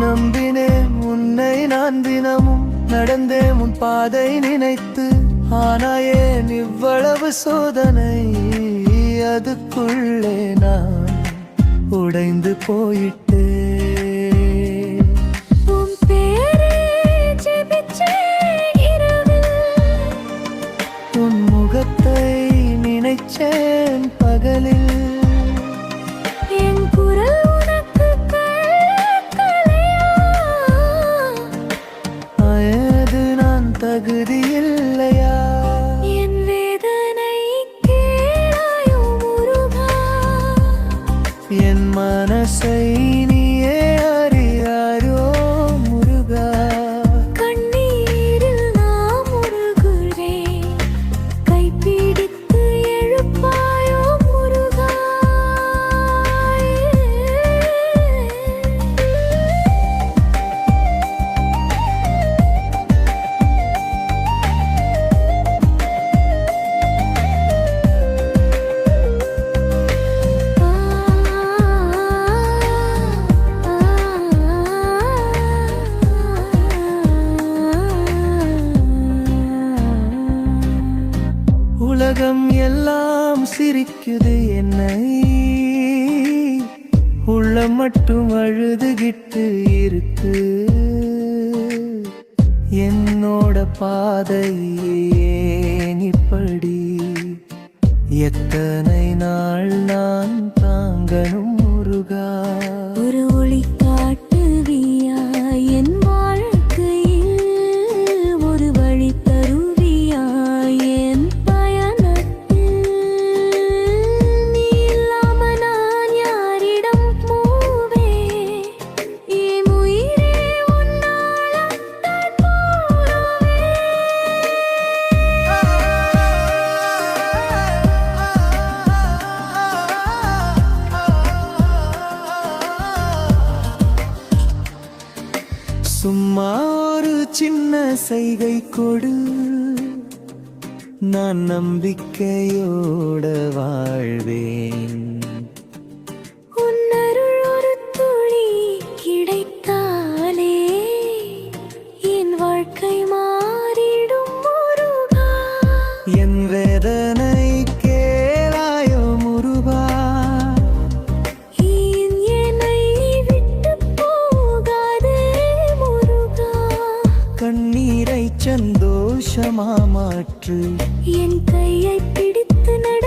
நம்பினேன் உன்னை நான் தினமும் நடந்தேன் உன் பாதை நினைத்து. ஆனா ஏன் இவ்வளவு சோதனை? அதுக்குள்ளே நான் உடைந்து போயிட்டேன். உன் பேரை ஜெபிச்சேன் இரவில், உன் முகத்தை நினைச்சேன் பகலில். என் குரல் உனக்கு கேட்கலையா? அது நான் தகுதியில்லையா? என் வேதனை கேளாயோ முருகா? என் மனசை நீயே அறியாரோ முருகா? கண்ணீரில் நான் முருகுறேன், கைப்பிடித்து எழுப்பாயோ முருகா? உலகம் எல்லாம் சிரிக்குது என்னை, உள்ளம் மட்டும் அழுதுகிட்டு இருக்கு. என்னோட பாதை ஏன் இப்படி? எத்தனை நாள் நான் தாங்கணும் முருகா? ஒரு ஒளி காட்டுவியா என் வாழ்க்கையில்? ஒரு வழி தருவியா என் பயணத்தில்? நீ இல்லாம நான் யாரிடம் போவேன்? என் உயிரே உன்னால்தான் போறவே. சும்மா ஒரு சின்ன செய்கை கொடு, நான் நம்பிக்கையோட வாழ்வேன். உன் அருள் ஒரு துளி கிடைத்தாலே என் வாழ்க்கை மாறிடும் முருகா. என் வேதனை கேளாயோ முருகா? ஏன் என்னை விட்டு போகாதே முருகா? கண்ணீரை சந்தோஷமா மாற்று. என் கையை பிடித்து நட